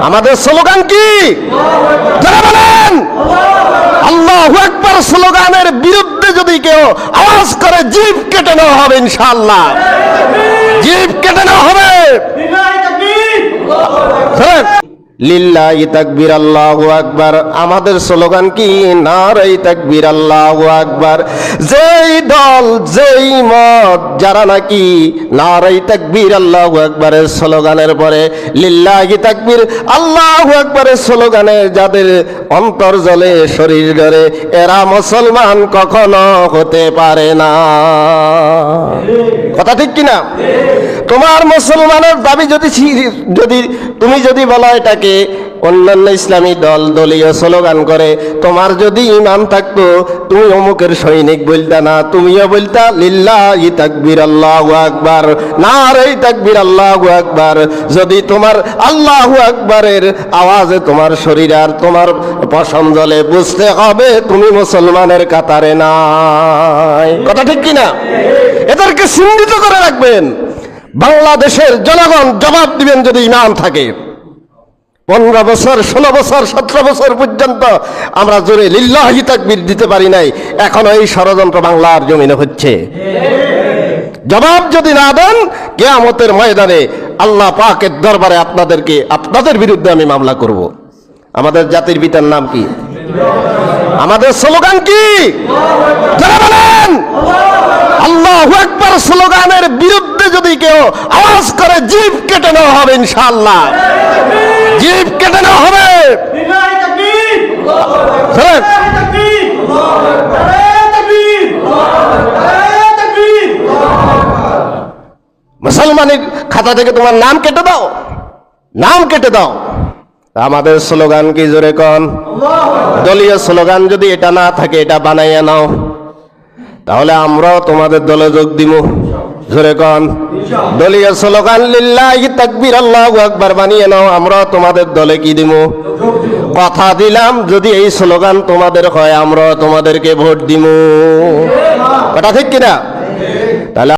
আমাদের স্লোগান কি? যারা বলেন আল্লাহু আকবার স্লোগানের বিরুদ্ধে যদি কেউ আওয়াজ করে জিভ কেটে নেওয়া হবে ইনশাআল্লাহ, জিভ কেটে নেওয়া হবে। লিল্লাহি তাকবীর আল্লাহু আকবার। আমাদের স্লোগান কি? নারায়ে তাকবীর আল্লাহু আকবার। যেই দল যেই মত যারা নাকি নারায়ে তাকবীর আল্লাহু আকবারের স্লোগানের পরে লিল্লাহি তাকবীর আল্লাহু আকবারের স্লোগানে যাদের অন্তর জ্বলে শরীর জ্বলে এরা মুসলমান কখনো হতে পারে না। কথা ঠিক কিনা? তোমার মুসলমানের দাবি তুমি যদি বলো এটাকে অন্যান্য ইসলামী দল দলীয় স্লোগান করে, তোমার যদি ইমান থাকতো তুমি অমুকের সৈনিক বলতা না, তুমিও বলতা লিল্লাহি তাকবীর আল্লাহু আকবার, নারায়ে তাকবীর আল্লাহু আকবার। যদি তোমার আল্লাহু আকবারের আওয়াজে তোমার শরীর আর তোমার পশম জ্বলে, বুঝতে হবে তুমি মুসলমানের কাতারে নাই। কথা ঠিক কিনা? এদেরকে চিহ্নিত করে রাখবেন। বাংলাদেশের জনগণ জবাব দিবেন যদি ইমান থাকে। 15 বছর 16 বছর 17 বছর পর্যন্ত আমরা জোরে লিল্লাহি তাকবীর দিতে পারি নাই, এখনো এই ষড়যন্ত্র বাংলার জমিনে হচ্ছে। জবাব যদি না দেন কিয়ামতের ময়দানে আল্লাহ পাকের দরবারে আপনাদের বিরুদ্ধে আমি মামলা করব। আমাদের জাতির পিতার নাম কি? আমাদের স্লোগান কি? যারা বলেন আল্লাহু আকবার স্লোগানের বিরুদ্ধে যদি কেউ আওয়াজ করে জিভ কেটে নেওয়া হবে ইনশাআল্লাহ, জিভ কেটে নেওয়া হবে। মুসলমানের খাতা থেকে তোমার নাম কেটে দাও, নাম কেটে দাও। আমাদের স্লোগান কি? জোরে কোন। দলীয় স্লোগান যদি এটা না থাকে এটা বানাইয়া নাও, তাহলে আমরাও তোমাদের দলে যোগ দিব। জোরে কোন। দলীয় স্লোগান লিল্লাহি তাকবীর আল্লাহু আকবার বানিয়ে নাও, আমরাও তোমাদের দলে কি দিব? কথা দিলাম যদি এই স্লোগান তোমাদের হয় আমরাও তোমাদেরকে ভোট দিব। কথা ঠিক কিনা? তাহলে